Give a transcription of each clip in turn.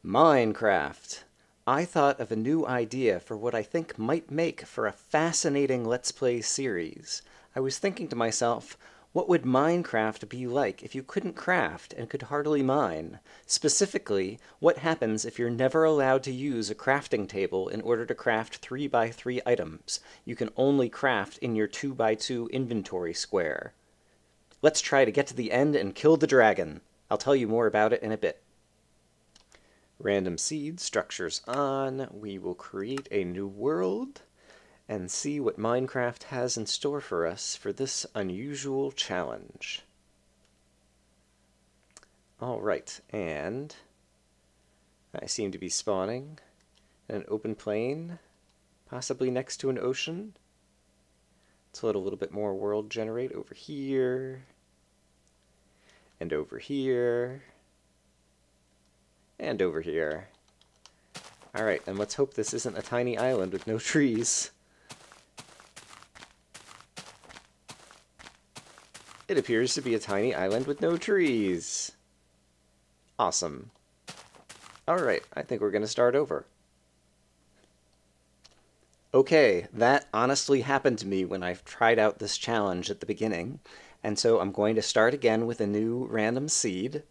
Minecraft. I thought of a new idea for what I think might make for a fascinating Let's Play series. I was thinking to myself, what would Minecraft be like if you couldn't craft and could hardly mine? Specifically, what happens if you're never allowed to use a crafting table in order to craft 3x3 items? You can only craft in your 2x2 inventory square. Let's try to get to the end and kill the dragon. I'll tell you more about it in a bit. Random seed structures on. We will create a new world and see what Minecraft has in store for us for this unusual challenge. Alright, and I seem to be spawning in an open plain, possibly next to an ocean. Let's let a little bit more world generate over here, and over here, and over here. Alright, and let's hope this isn't a tiny island with no trees. It appears to be a tiny island with no trees. Awesome. Alright, I think we're going to start over. Okay, that honestly happened to me when I tried out this challenge at the beginning, and so I'm going to start again with a new random seed.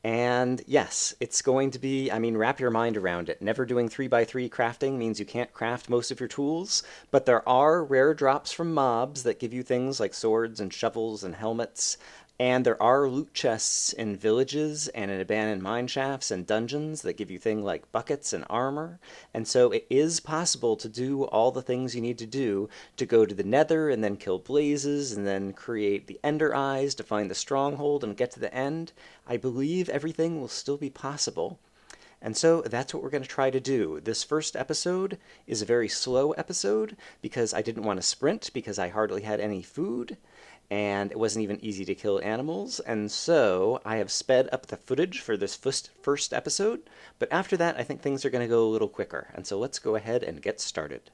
And yes, it's going to be, wrap your mind around it. Never doing 3x3 crafting means you can't craft most of your tools, but there are rare drops from mobs that give you things like swords and shovels and helmets. And there are loot chests in villages and in abandoned mine shafts and dungeons that give you things like buckets and armor. And so it is possible to do all the things you need to do to go to the nether and then kill blazes and then create the ender eyes to find the stronghold and get to the end. I believe everything will still be possible. And so that's what we're going to try to do. This first episode is a very slow episode because I didn't want to sprint because I hardly had any food. And it wasn't even easy to kill animals, and so I have sped up the footage for this first episode, but after that I think things are going to go a little quicker, and so let's go ahead and get started.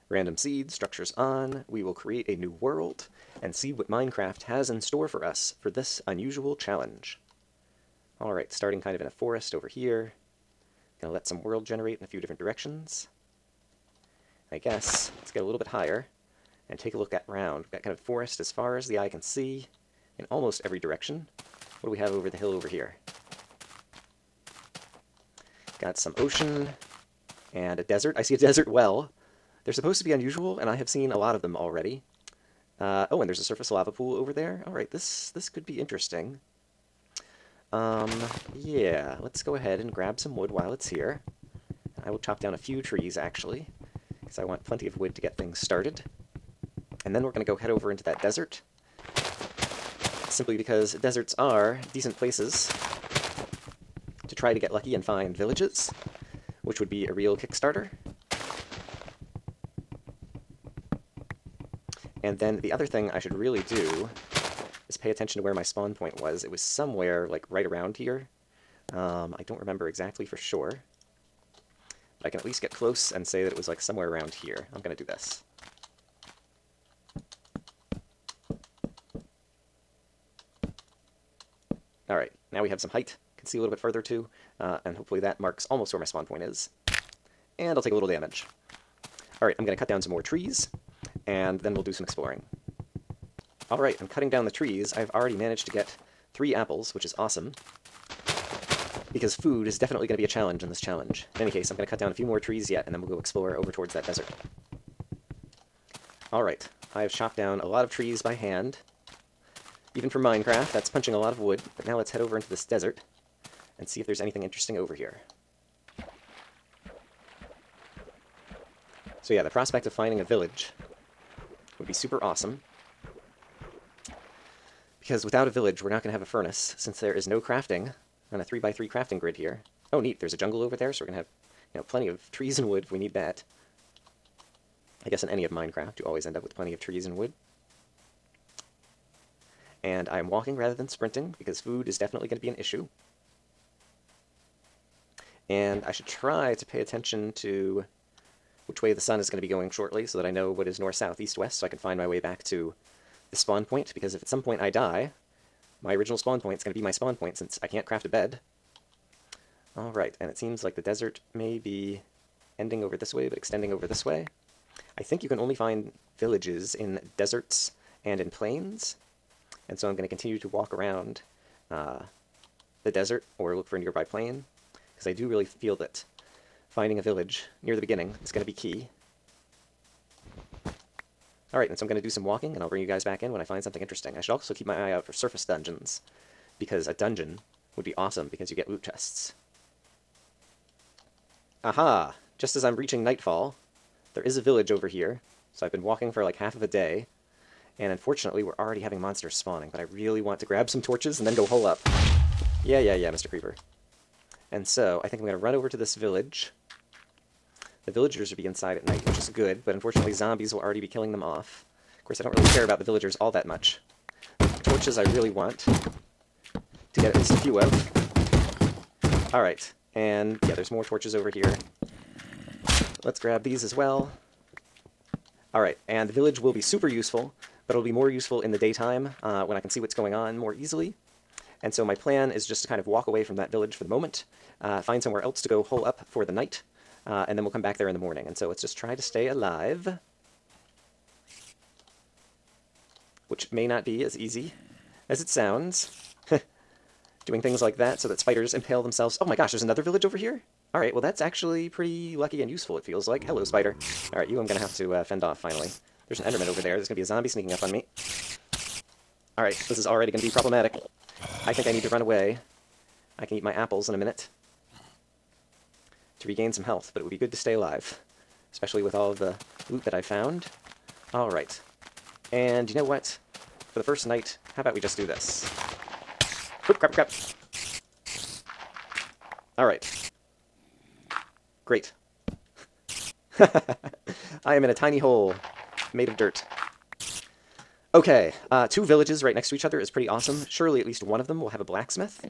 Random seed, structures on. We will create a new world and see what Minecraft has in store for us for this unusual challenge. Alright, starting kind of in a forest over here. Gonna let some world generate in a few different directions. I guess, let's get a little bit higher and take a look around. We've got kind of forest as far as the eye can see in almost every direction. What do we have over the hill over here? Got some ocean and a desert. I see a desert well. They're supposed to be unusual, and I have seen a lot of them already. Oh, and there's a surface lava pool over there. Alright, this could be interesting. Yeah, let's go ahead and grab some wood while it's here. I will chop down a few trees, actually, because I want plenty of wood to get things started. And then we're going to go head over into that desert, simply because deserts are decent places to try to get lucky and find villages, which would be a real Kickstarter. And then the other thing I should really do is pay attention to where my spawn point was. It was somewhere, like, right around here. I don't remember exactly for sure, but I can at least get close and say that it was, like, somewhere around here. I'm going to do this. Alright, now we have some height. Can see a little bit further too, and hopefully that marks almost where my spawn point is. And I'll take a little damage. Alright, I'm going to cut down some more trees, and then we'll do some exploring. Alright, I'm cutting down the trees. I've already managed to get 3 apples, which is awesome, because food is definitely going to be a challenge in this challenge. In any case, I'm going to cut down a few more trees yet, and then we'll go explore over towards that desert. Alright, I have chopped down a lot of trees by hand. Even for Minecraft, that's punching a lot of wood, but now let's head over into this desert and see if there's anything interesting over here. So yeah, the prospect of finding a village would be super awesome, because without a village, we're not going to have a furnace, since there is no crafting on a 3x3 crafting grid here. Oh, neat, there's a jungle over there, so we're going to have plenty of trees and wood if we need that. I guess in any of Minecraft, you always end up with plenty of trees and wood. And I'm walking rather than sprinting, because food is definitely going to be an issue. And I should try to pay attention to which way the sun is going to be going shortly, so that I know what is north, south, east, west, so I can find my way back to the spawn point, because if at some point I die, my original spawn point is going to be my spawn point, since I can't craft a bed. All right, and it seems like the desert may be ending over this way, but extending over this way. I think you can only find villages in deserts and in plains, and so I'm going to continue to walk around the desert or look for a nearby plain, because I do really feel that finding a village near the beginning is going to be key. Alright, and so I'm going to do some walking, and I'll bring you guys back in when I find something interesting. I should also keep my eye out for surface dungeons, because a dungeon would be awesome because you get loot chests. Aha! Just as I'm reaching nightfall, there is a village over here, so I've been walking for like half of a day, and unfortunately we're already having monsters spawning, but I really want to grab some torches and then go hole up. Yeah, Mr. Creeper. And so, I think I'm going to run over to this village. The villagers will be inside at night, which is good, but unfortunately zombies will already be killing them off. Of course, I don't really care about the villagers all that much. Torches I really want to get at least a few of. Alright, and yeah, there's more torches over here. Let's grab these as well. Alright, and the village will be super useful, but it'll be more useful in the daytime when I can see what's going on more easily. And so my plan is just to kind of walk away from that village for the moment, find somewhere else to go hole up for the night, and then we'll come back there in the morning. And so let's just try to stay alive, which may not be as easy as it sounds. Doing things like that so that spiders impale themselves. Oh my gosh, there's another village over here? Alright, well that's actually pretty lucky and useful, it feels like. Hello, spider. Alright, you I'm going to have to fend off, finally. There's an enderman over there. There's going to be a zombie sneaking up on me. Alright, this is already going to be problematic. I think I need to run away. I can eat my apples in a minute to regain some health, but it would be good to stay alive, especially with all of the loot that I found. Alright. And you know what? For the first night, how about we just do this? Oop, crap. Alright. Great. I am in a tiny hole made of dirt. Okay, 2 villages right next to each other is pretty awesome. Surely at least one of them will have a blacksmith.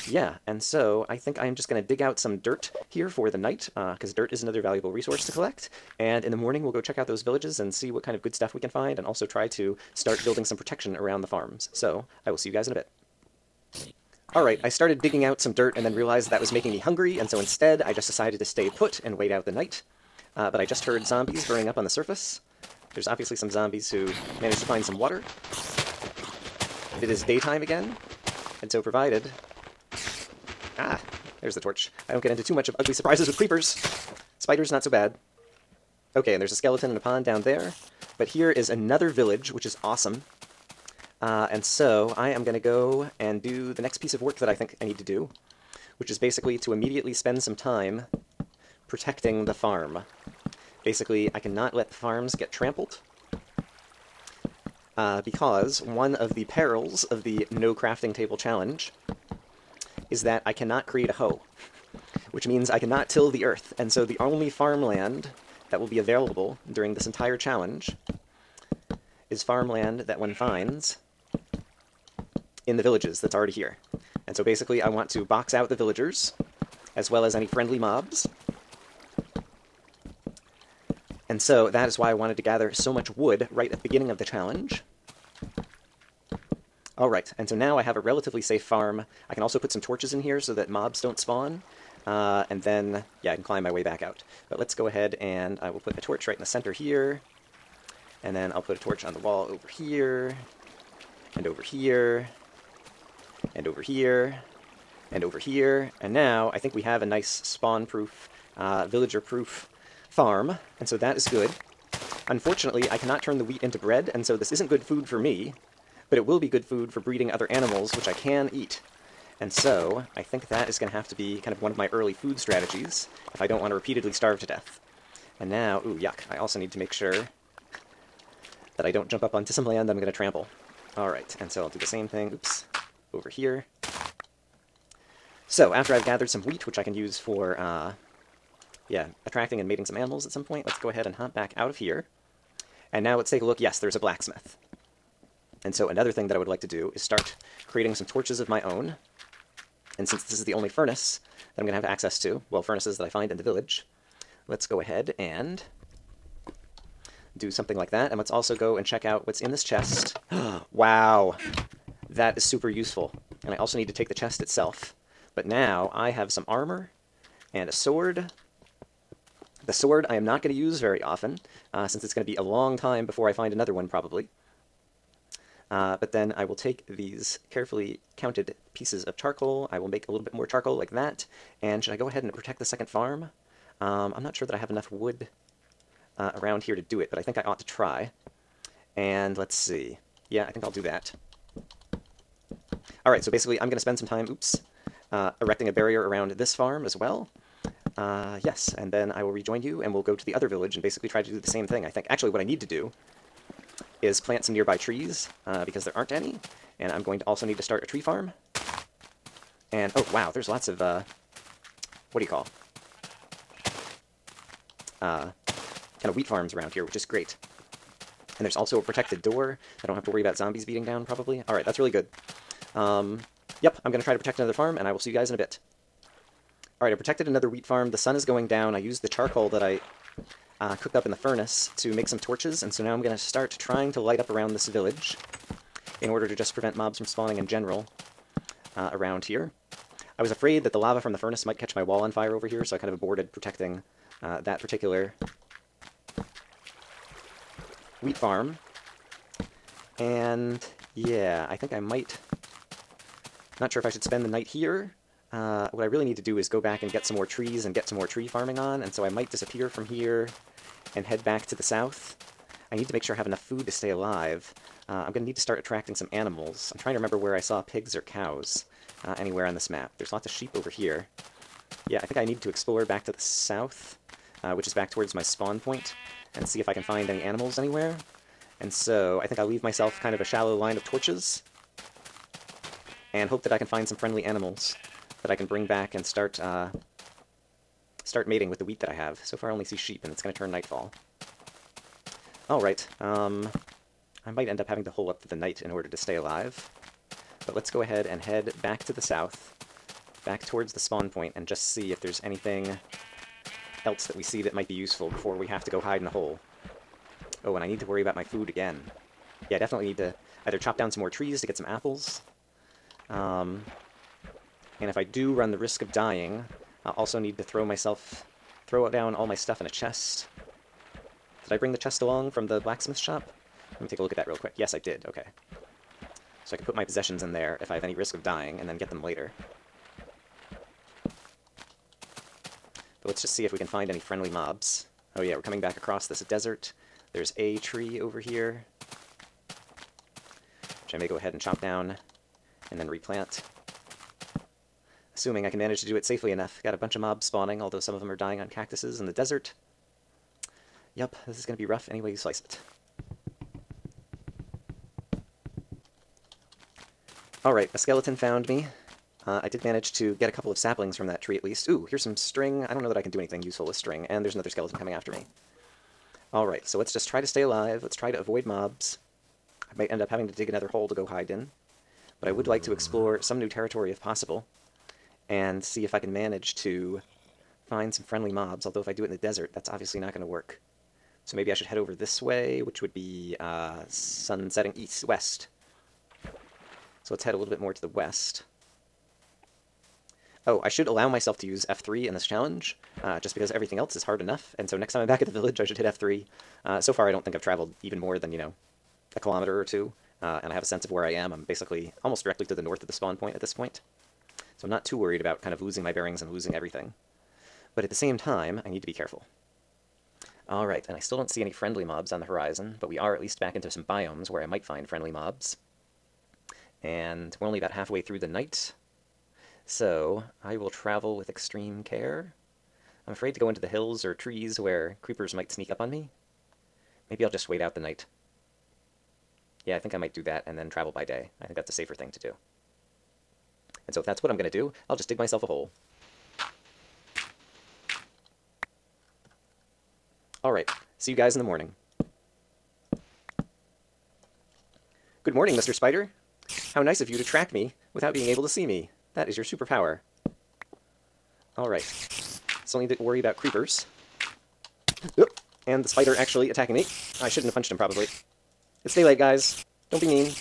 Yeah, and so I think I'm just going to dig out some dirt here for the night, because dirt is another valuable resource to collect. And in the morning we'll go check out those villages and see what kind of good stuff we can find, and also try to start building some protection around the farms. So, I will see you guys in a bit. Alright, I started digging out some dirt and then realized that was making me hungry, and so instead I just decided to stay put and wait out the night. But I just heard zombies burning up on the surface. There's obviously some zombies who managed to find some water. It is daytime again, and so provided... Ah, there's the torch. I don't get into too much of ugly surprises with creepers. Spiders, not so bad. Okay, and there's a skeleton in a pond down there. But here is another village, which is awesome. And so I am going to go and do the next piece of work that I think I need to do, which is basically to immediately spend some time protecting the farm. Basically, I cannot let the farms get trampled, because one of the perils of the No Crafting Table Challenge is that I cannot create a hoe, which means I cannot till the earth, and so the only farmland that will be available during this entire challenge is farmland that one finds in the villages that's already here. And so basically I want to box out the villagers, as well as any friendly mobs. And so that is why I wanted to gather so much wood right at the beginning of the challenge. Alright, and so now I have a relatively safe farm. I can also put some torches in here so that mobs don't spawn. And then, yeah, I can climb my way back out. But let's go ahead and I will put a torch right in the center here. And then I'll put a torch on the wall over here. And over here. And over here. And over here. And now I think we have a nice spawn-proof, villager-proof farm, and so that is good. Unfortunately, I cannot turn the wheat into bread, and so this isn't good food for me, but it will be good food for breeding other animals, which I can eat. And so, I think that is going to have to be kind of one of my early food strategies, if I don't want to repeatedly starve to death. And now, ooh, yuck, I also need to make sure that I don't jump up onto some land I'm going to trample. Alright, and so I'll do the same thing, oops, over here. So, after I've gathered some wheat, which I can use for, yeah, attracting and mating some animals at some point, let's go ahead and hop back out of here. And now let's take a look. Yes, there's a blacksmith. And so another thing that I would like to do is start creating some torches of my own. And since this is the only furnace that I'm going to have access to, well, furnaces that I find in the village, let's go ahead and do something like that. And let's also go and check out what's in this chest. Wow! That is super useful. And I also need to take the chest itself. But now I have some armor and a sword. The sword I am not going to use very often, since it's going to be a long time before I find another one, probably. But then I will take these carefully counted pieces of charcoal. I will make a little bit more charcoal like that. And should I go ahead and protect the second farm? I'm not sure that I have enough wood around here to do it, but I think I ought to try. And let's see. Yeah, I think I'll do that. All right, so basically I'm going to spend some time, erecting a barrier around this farm as well. Yes, and then I will rejoin you, and we'll go to the other village and basically try to do the same thing. I think actually what I need to do is plant some nearby trees, because there aren't any, and I'm going to also need to start a tree farm. And, oh wow, there's lots of, what do you call? Kind of wheat farms around here, which is great. And there's also a protected door. I don't have to worry about zombies beating down, probably. Alright, that's really good. Yep, I'm going to try to protect another farm, and I will see you guys in a bit. Alright, I protected another wheat farm. The sun is going down. I used the charcoal that I cooked up in the furnace to make some torches, and so now I'm going to start trying to light up around this village in order to just prevent mobs from spawning in general around here. I was afraid that the lava from the furnace might catch my wall on fire over here, so I kind of aborted protecting that particular wheat farm. And yeah, I think I might... Not sure if I should spend the night here. What I really need to do is go back and get some more trees and get some more tree farming on, and so I might disappear from here and head back to the south. I need to make sure I have enough food to stay alive. I'm going to need to start attracting some animals. I'm trying to remember where I saw pigs or cows anywhere on this map. There's lots of sheep over here. Yeah, I think I need to explore back to the south, which is back towards my spawn point, and see if I can find any animals anywhere. And so I think I'll leave myself kind of a shallow line of torches and hope that I can find some friendly animals that I can bring back and start mating with the wheat that I have. So far I only see sheep, and it's going to turn nightfall. Alright, I might end up having to hole up for the night in order to stay alive. But let's go ahead and head back to the south, back towards the spawn point, and just see if there's anything else that we see that might be useful before we have to go hide in a hole. Oh, and I need to worry about my food again. Yeah, I definitely need to either chop down some more trees to get some apples, and if I do run the risk of dying, I'll also need to throw down all my stuff in a chest. Did I bring the chest along from the blacksmith shop? Let me take a look at that real quick. Yes, I did. Okay. So I can put my possessions in there if I have any risk of dying, and then get them later. But let's just see if we can find any friendly mobs. Oh yeah, we're coming back across this desert. There's a tree over here, which I may go ahead and chop down and then replant. Assuming I can manage to do it safely enough. Got a bunch of mobs spawning, although some of them are dying on cactuses in the desert. Yep, this is going to be rough any way you slice it. Alright, a skeleton found me. I did manage to get a couple of saplings from that tree at least. Ooh, here's some string. I don't know that I can do anything useful with string, and there's another skeleton coming after me. Alright, so let's just try to stay alive. Let's try to avoid mobs. I might end up having to dig another hole to go hide in, but I would like to explore some new territory if possible, and see if I can manage to find some friendly mobs, although if I do it in the desert, that's obviously not going to work. So maybe I should head over this way, which would be sun setting west. So let's head a little bit more to the west. Oh, I should allow myself to use F3 in this challenge, just because everything else is hard enough, and so next time I'm back at the village I should hit F3. So far I don't think I've traveled even more than, a kilometer or two, and I have a sense of where I am. I'm basically almost directly to the north of the spawn point at this point. So I'm not too worried about kind of losing my bearings and losing everything. But at the same time, I need to be careful. Alright, and I still don't see any friendly mobs on the horizon, but we are at least back into some biomes where I might find friendly mobs. And we're only about halfway through the night, so I will travel with extreme care. I'm afraid to go into the hills or trees where creepers might sneak up on me. Maybe I'll just wait out the night. Yeah, I think I might do that and then travel by day. I think that's a safer thing to do. And so if that's what I'm going to do, I'll just dig myself a hole. Alright, see you guys in the morning. Good morning, Mr. Spider. How nice of you to track me without being able to see me. That is your superpower. Alright, so I need to worry about creepers. Oop, and the spider actually attacking me. I shouldn't have punched him, probably. It's daylight, guys. Don't be mean.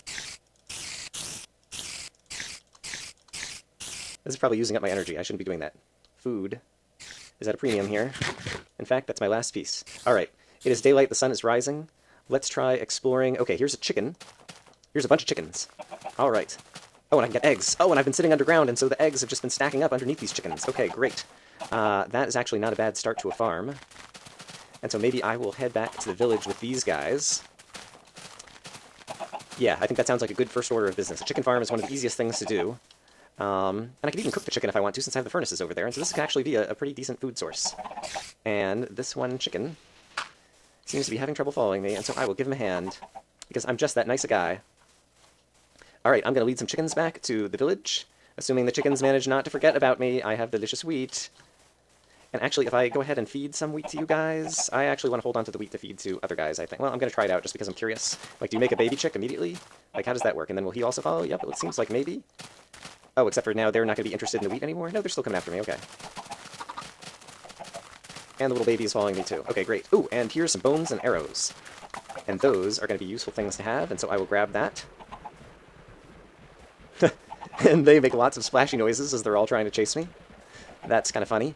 This is probably using up my energy. I shouldn't be doing that. Food is at a premium here. In fact, that's my last piece. All right. It is daylight. The sun is rising. Let's try exploring. Okay, here's a chicken. Here's a bunch of chickens. All right. Oh, and I can get eggs. Oh, and I've been sitting underground, and so the eggs have just been stacking up underneath these chickens. Okay, great. That is actually not a bad start to a farm. And so maybe I will head back to the village with these guys. Yeah, I think that sounds like a good first order of business. A chicken farm is one of the easiest things to do. And I can even cook the chicken if I want to, since I have the furnaces over there. And so this could actually be a pretty decent food source. And this one chicken seems to be having trouble following me, and so I will give him a hand, because I'm just that nice a guy. All right, I'm going to lead some chickens back to the village. Assuming the chickens manage not to forget about me, I have delicious wheat. And actually, if I go ahead and feed some wheat to you guys, I actually want to hold on to the wheat to feed to other guys, I think. Well, I'm going to try it out just because I'm curious. Like, do you make a baby chick immediately? Like, how does that work? And then will he also follow? Yep, it seems like maybe. Oh, except for now they're not going to be interested in the wheat anymore? No, they're still coming after me, okay. And the little baby is following me too. Okay, great. Ooh, and here's some bones and arrows. And those are going to be useful things to have, and so I will grab that. And they make lots of splashy noises as they're all trying to chase me. That's kind of funny.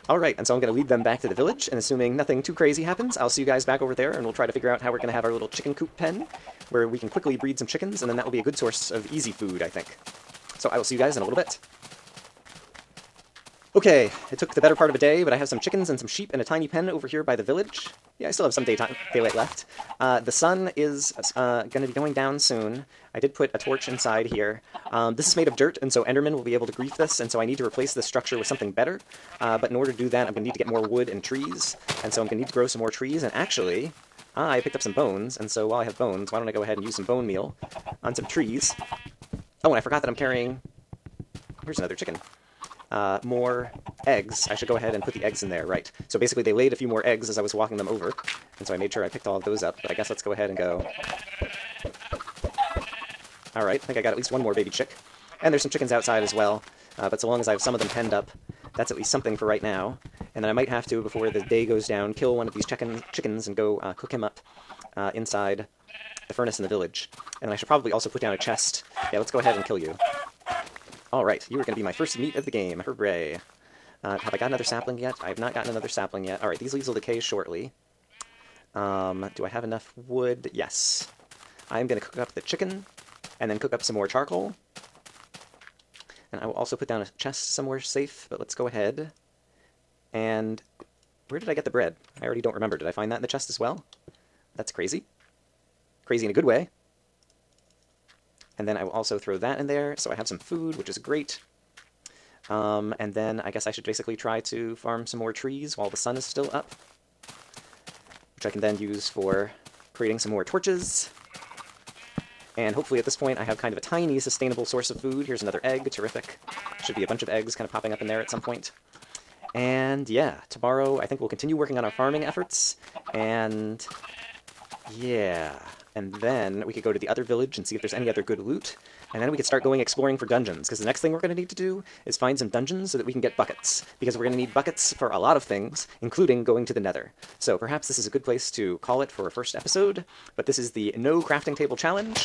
Alright, and so I'm going to lead them back to the village, and assuming nothing too crazy happens, I'll see you guys back over there, and we'll try to figure out how we're going to have our little chicken coop pen, where we can quickly breed some chickens, and then that will be a good source of easy food, I think. So I will see you guys in a little bit. Okay, it took the better part of a day, but I have some chickens and some sheep and a tiny pen over here by the village. Yeah, I still have some daylight left. The sun is going to be going down soon. I did put a torch inside here. This is made of dirt, and so Enderman will be able to grief this, and so I need to replace this structure with something better. But in order to do that, I'm going to need to get more wood and trees, and so I'm going to need to grow some more trees. And actually, I picked up some bones, and so while I have bones, why don't I go ahead and use some bone meal on some trees. Oh, and I forgot that I'm carrying... Here's another chicken. More eggs. I should go ahead and put the eggs in there, right. So basically they laid a few more eggs as I was walking them over, and so I made sure I picked all of those up, but I guess let's go ahead and go. Alright, I think I got at least one more baby chick. And there's some chickens outside as well, but so long as I have some of them penned up, that's at least something for right now. And then I might have to, before the day goes down, kill one of these chickens and go cook him up inside the furnace in the village. And I should probably also put down a chest. Yeah, let's go ahead and kill you. Alright, you are going to be my first meat of the game. Hooray. Have I got another sapling yet? I have not gotten another sapling yet. Alright, these leaves will decay shortly. Do I have enough wood? Yes. I'm going to cook up the chicken, and then cook up some more charcoal. And I will also put down a chest somewhere safe, but let's go ahead. And where did I get the bread? I already don't remember. Did I find that in the chest as well? That's crazy. Crazy in a good way. And then I will also throw that in there, so I have some food, which is great. And then I guess I should basically try to farm some more trees while the sun is still up, which I can then use for creating some more torches. And hopefully at this point I have kind of a tiny sustainable source of food. Here's another egg, terrific. Should be a bunch of eggs kind of popping up in there at some point. And yeah, tomorrow I think we'll continue working on our farming efforts, and yeah. And then we could go to the other village and see if there's any other good loot. And then we could start going exploring for dungeons, because the next thing we're going to need to do is find some dungeons so that we can get buckets. Because we're going to need buckets for a lot of things, including going to the nether. So perhaps this is a good place to call it for a first episode. But this is the No Crafting Table Challenge,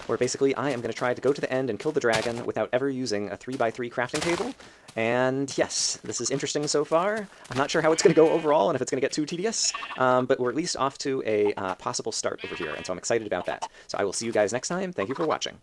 where basically I am going to try to go to the end and kill the dragon without ever using a 3x3 crafting table. And yes, this is interesting so far. I'm not sure how it's going to go overall and if it's going to get too tedious, but we're at least off to a possible start over here, and so I'm excited about that. So I will see you guys next time. Thank you for watching.